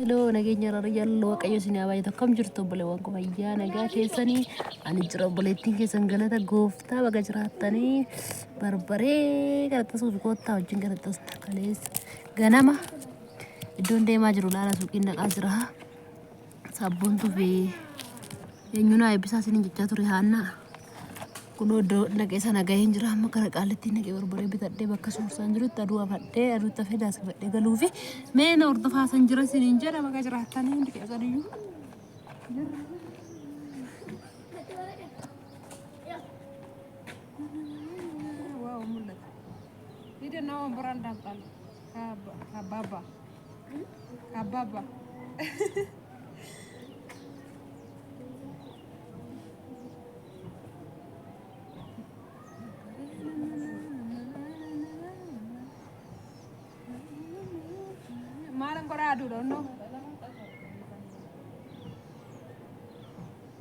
Hello, nageenya rariyal waaqayyo sinaa baay'ee akkam jirtu obboleewwan ko fayyaa nagaa keessanii ani jira obboleettiin keessan galata gooftaa baga jiraattanii barbaree galatasuu fi koottaa wajjin galatas kalees ganama iddoon deemaa jiru laala suuqiin dhaqaa jira sabboontuu fi eenyunaa eebbisaa sinin jechaa ture haannaa kuno do nage sana gahin jira amma kara qaalitti nage barbare bitadde bakka suursaan jirutti aduu afadde aduu tafedaas fadde galuufi meena ordofaasan jira sinin jedha baga jiraatanii hundi keessaniyyuu waaw mul'ata ide nawa borandam tal kababa Aduh, no.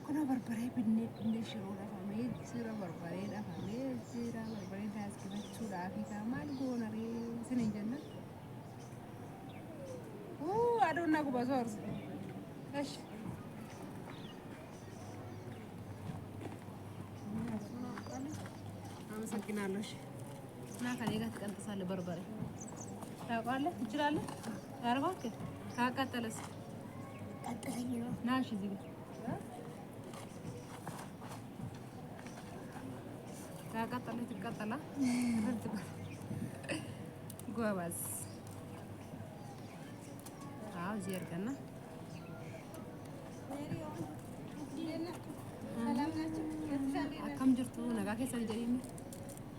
Kono barbare binne shiro da fame, sira barbare das kita sudah kita mal gonare sinin janna. Aduh naku basor. Dash. አመሰግናለሽ እና ከኔ ጋር ትቀንጥሳለህ በርበሬ ታውቃለህ ትችላለህ ያርባክ ካቃጠለስ ቀጥለኝ ነው ናሽ እዚህ ካቃጠለ ትቀጠላ ጎበዝ አዎ ዘርቀና ሰላም ናችሁ አከም ጅርቱ ነጋ ከሰን ጀሪኒ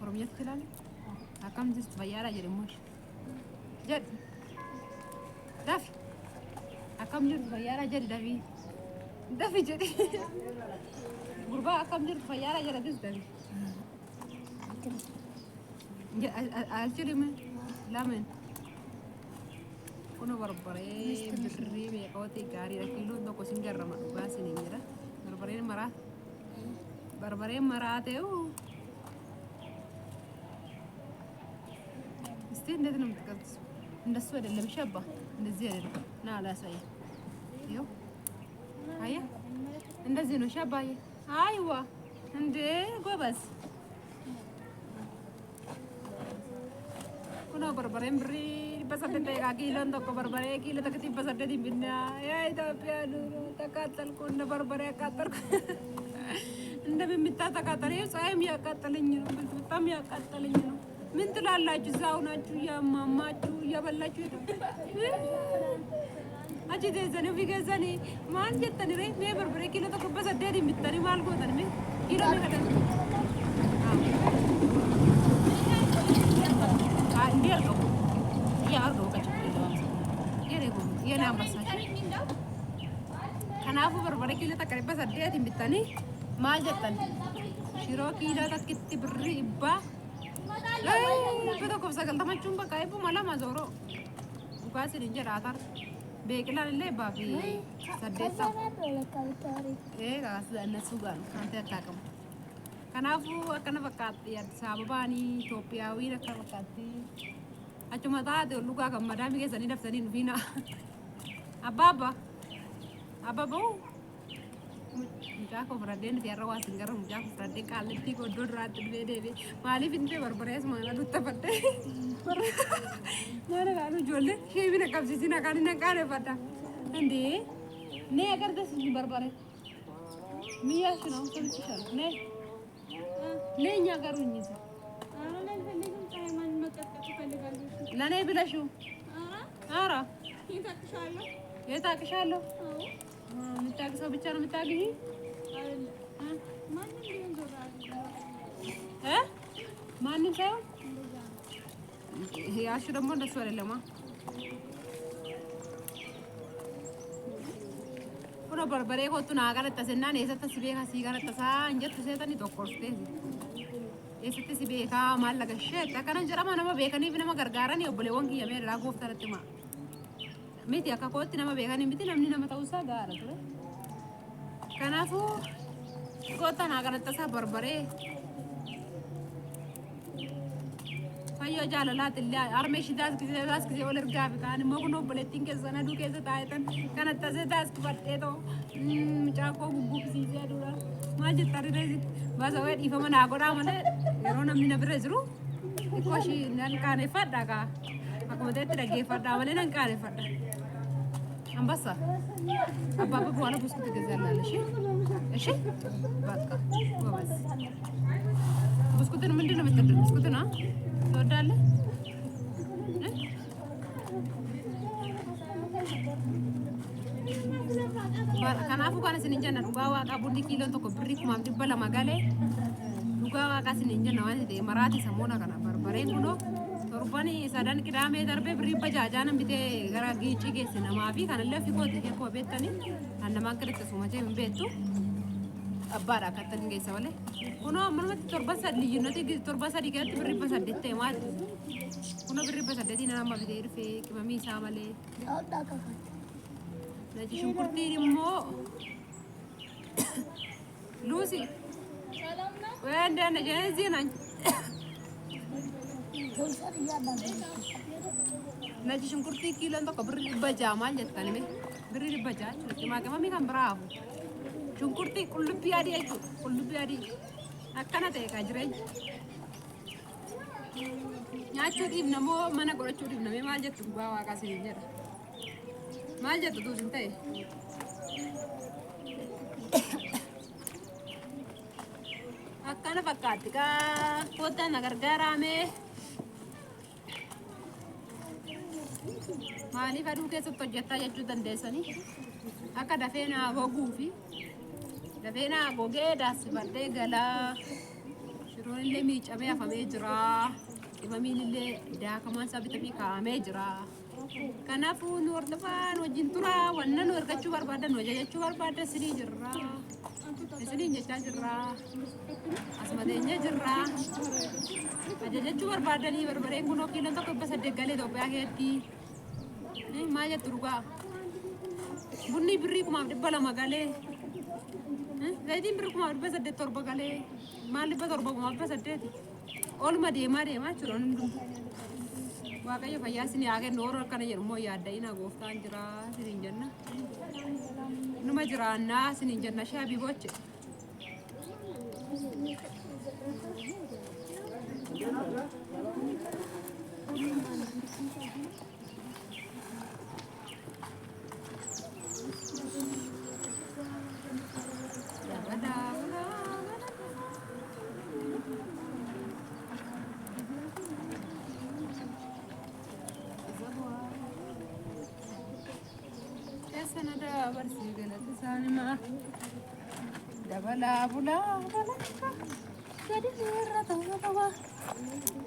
ኦሮሚያ ትችላለህ አከም ጅርቱ ፈያራ ጀሪሞሽ ጀድ ዳፊ አከም ጅርቱ ፈያራ ጀድ ዳፊ ዳፊ ጀድ ጉርባ አከም ጅርቱ ፈያራ ጀድ ዳፊ አልችልም ለምን ኩኖ በርበሬ ብሪ ቤቆቴ ጋሪ ረኪሎ ዶኮ ሲንገረማ ባሲን እንጀራ በርበሬ መራቴው እስቲ እንዴት ነው የምትቀጥሱ? እንደሱ አይደለም ሸባ እንደዚህ አይደለም ና አላሳይ ይኸው አያ እንደዚህ ነው ሸባዬ አይዋ እንዴ ጎበዝ ኩኖ በርበሬ ብሪ በሰደደ ኪሎ እንደቆ በርበሬ ኪሎ ተከቲ በሰደደ ቢና ያ ኢትዮጵያ ኑሮ ተቃጠልኩ እንደ በርበሬ አቃጠልኩ እንደምምታ ተቃጠለ ፀሐይም ያቃጠለኝ ነው በጣም ያቃጠለኝ ነው ምን ትላላችሁ እዛው ናችሁ ያማማችሁ ያበላችሁ አጂ ደዘነ ቢገዘኔ ማን ጀተነ ሬ ሜ በርበሬ ኪሎ ተቆ በሰደደ ቢታሪ ማልጎተን ሜ ኪሎ መከደን እንዴት ነው ያርገው የኔ አንበሳች ከናፉ በርበሬ ኪሎ ተቀሪበ ሰደት ቢታኒ ማል ጀተን ሽሮ ኪሎ ተክቲ ብሪ ይባ በተቆብ ሰገልተማችሁን በቃ ይቡ ማላ ማዞሮ ኡጋሲን እንጀራታር ቤቅላን ላይ ባቢ ሰደታ ጋስ እነሱ ጋር አንተ ያታቀም ከናፉ አከነ በቃት የአዲስ አበባኒ ኢትዮጵያዊ ነካ በቃት አቹማታ ደሉጋ ከመዳሚ ገዘኒ ደፍተኒ ኑፊና አባባው mucaa fradeen yarra singarra mucaa fradeen qaalletti goddo duraatti deebe maaliif inte barbarees maana duttafadde maana laanu jolle sheebina qabsisina kan inni qaane fadda ende ne agarda sin barbare miya shino solchishal ne nya garuñi ለኔ ብለሹ አራ የታቅሻለሁ ምታቅሰው ብቻ ነው የምታገኝ ማንም ሳይሆን ይሄ ያሹ ደግሞ እንደሱ አይደለማ ኩኖ በርበሬ ኮቱን አጋለጠሰና ነሰተ ሲቤካ ሲጋለጠሳ እንጀት ሰተኒ ቶኮርቴ የሰተ ሲቤካ ማለገሸ ተከነን ጀራማ ነማ ቤከኒ ብነማ ገርጋራን ይወበለ ወንኪ የሜ ራጎፍ ተረጥማ ሜት ያካኮት ነማ ቤከኒ ቢቲ ለምን ነማ ተውሳ ጋር አለ ከናፉ ጎታን አጋለጠሳ በርበሬ waaqayyo jaalalaat illee armeeshi taas gisee wal ergaa fi kaan immoo kun obboleettiin keessan aduu keessa taa'etan kan attasee taas fudhadhee too mucaa koo gugguufsiisee aduudha maal jettaa dirreesi baasa wayii dhiifama naa godhaa malee yeroo namni na bira jiru xiqqoo ishii nan qaaneffadha kaa akkuma ta'etti dhaggeeffadhaa malee nan qaaneffadha. Ambassa abbaaba bu'aana buskuutti gezzaallaan ishee bakka goobas buskuutiin ምንድን ነው የምትወደው? buskuuት ነው ትወዳለህ? Kanaafuu kan isin jenna dhugaa waaqaa bunni kiiloon tokko birrii 200 galee dhugaa waaqaa isin jenna waan ta'eef maraati samuuna kana barbareen kunoo torbani sadan qidaamee darbee birrii bajaajaa nan bitee gara giicii geesse namaa fi kanallee fi kooti koo beektanii kan namaan kadhatte sumatee hin beektu abbaadha akkattan geessa malee kunoo ammalumatti torba sadii liyyinoti torba sadii keessatti birrii basaddeet ta'e maali kunoo birrii basaddeetiin nama bitee dhufee qimamii isaa malee Naji shunkurtiin immoo Lucy wende na jenzi na Naji shunkurtii kiiloon tokko birrii baja maal jettan mee birrii baja cima qimamii kan bravo shunkurtii qullubbii adii jechuudha qullubbii adii akkana ta'e ka jireenya nyaachuudhiif namoo mana godhachuudhiif namee maal jettu dhugaa waaqaa siin jedha maal jettu tuusin ta'e akkana fakkaatti kaa kottaan na gargaaraamee maaliif aduu keessatti hojjettaa jechuu dandeessanii akka dafee naa goguu fi dafee naa gogee daasifadhee galaa shiroon illee miicamee hafamee jira qimamiin illee daakamaan isaa bitamee kaa'amee jira. Kanaafuu nu hordofaa nu wajjin tura wanna nu ergachuu barbaadan nu ajajachuu barbaadan isinii jirra isiniin jechaa jirra asmateenya jirra ajajachuu barbaadanii barbareen kunoo kiiloon tokko 800 galee Itoophiyaa keessatti maal jettu dhugaa bunni birrii 200 galee zayitiin birrii 800 galee maal 700 ooluma deemaa jiru waaqayyo fayyaa isin yaa kennu warra akkana jedhu immoo yaadda'ina gooftaan jira isiniin jenna numa jiraannaa isiniin jenna shaabii boche Sanada bersih galata sanima dabala bula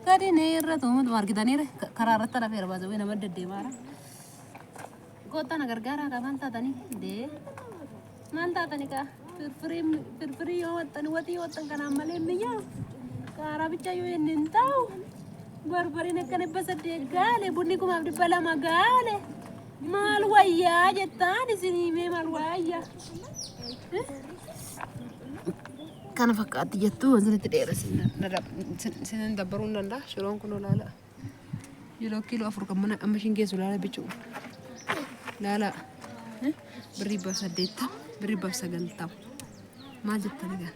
gadi nerra tuh margita nire kararata la fera bazo wena madde de mara gota na gargara ka manta tani de manta tani ka firfiri yo watan wati watan kana male miya kara bicha yo enin taw barbari ne kane basade gale bunni kuma abdi bala magale maal wayyaa jettaan isinii mee maal wayyaa kana fakkaatti jettu wanti dheeraa dabbaruu hin danda'a shiroon kun olaala yeroo kiiloo 4 kan mana amma ishiin geessu laala bichuu laala birrii 8 birrii 9 maal jettani gaa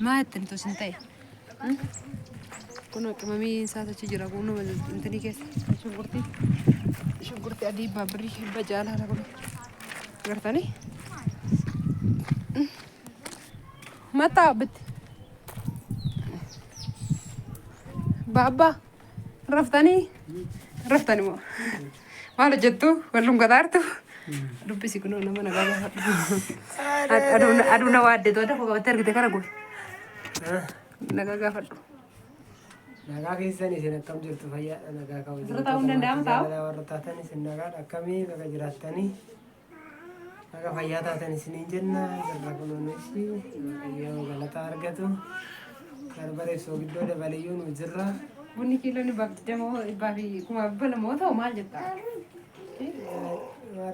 maal jettani tosin ta'e kun qimamii isaas achi jira kun intini keessa shunkurtii adii birrii bajaala haala kun gartanii mataa bitti baabba raftanii moo maal hojjettu wallum gadaartu dubbisi kunoo nama nagaa gaafadhu aduu na waaddeetu adda foqabattee argite kana goe nagaa gaafadhu nagaa keessan isin akkam jirtu fayyaadha nagaa qabu Asirra taa'uu hin danda'amu taa'u? warra taatan isin nagaadha akkamii bakka jiraattanii akka fayyaa taatan isiniin jenna jirra kunuunis waaqayyo galata argatu barbareef soogiddoo dabaliyyuu nu jirra bunni kiiloon ibbaa fi 200 moo ta'u maal jettaa?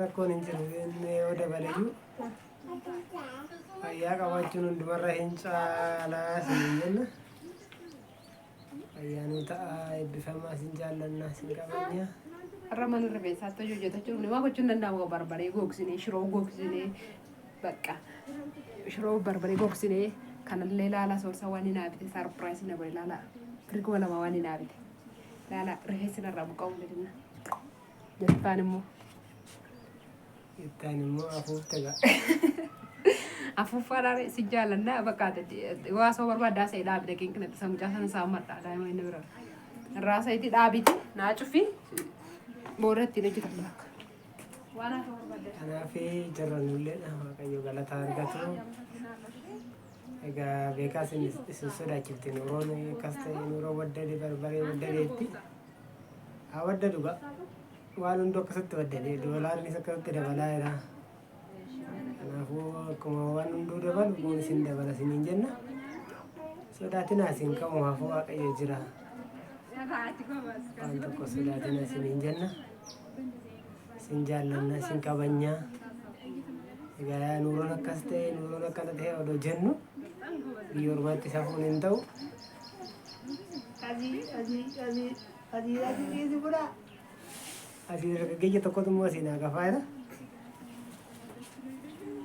rakkoon hin jiru inni yoo dabaliyyuu fayyaa qabaachuun hundumarra hin caalaa isiniin jenna Fayyaanuu ta'a eebbifamaa sin jaallannaa sin qabanya. Har'a mana rifeensaatti hojjetachuun nama gochuun danda'amu barbaree googsinee shiroo googsinee bakka shiroo barbaree googsinee kanallee laala soorsa waan hin haabite sarpiraayisii na godhe laala firguma lama waan hin haabite laala rifeensi narraa buqqa'uu jedhina jettaan immoo. Jettaan immoo afuufte ga'a. Afuuffaa si jaallannaa bakka waa soo barbaadaa ta'e dhaabide qinqinatti samucaa sana saammadhaa daa'ima inni bira irraa sa'itti dhaabiti naa cufi booda ittiin hojjetan bakka. Waan akka barbaadaa. Kanaaf jirranulleedha Waaqayyo galata argatu. Egaa beekaas isin sodaachifte nuuroon akkas ta'e nuuroo waddade barbaree waddadeetti haa waddadu ga'a. Waan hundi akkasitti waddade doolaarnis akkasitti dabalaa jira. Kanaafuu akkuma waan hunduu dabalu kun isin dabala isiniin jenna. Sodaatinaa isin qabumaaf Waaqayyo jira. Waan tokko sodaatinaa isiniin jenna. Isin jaallanna isin kabanya. Egaa nuuroon akkas ta'e nuuroon akkana ta'e odoo jennu biyya ormaatti safuun hin ta'u. Asii dargaggeessa tokkotu immoo asiin haa qafaadha.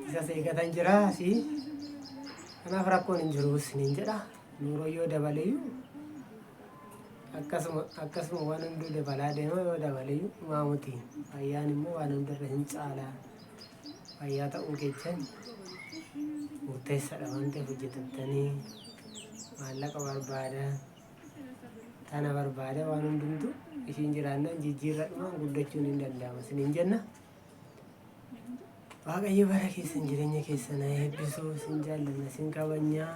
Isas eeggatan jira asii. Kanaaf rakkoon hin jiru isiniin jedha. Nuuroo yoo dabaleeyyuu akkasuma waan hunduu dabalaa deema yoo dabaleeyyuu maamuti. Fayyaan immoo waan hundarra hin caalaa. Fayyaa ta'uu keessan murteessaadha waan ta'eef hojjetattanii maallaqa barbaada. Tana barbaada waan hundumtu ishiin jiraannaan jijjiirradhumaan guddachuun hin danda'ama isiniin jenna. Waaqayyo bara keessan jireenya keessan eebbisuu isin jaallanna isin kabanya.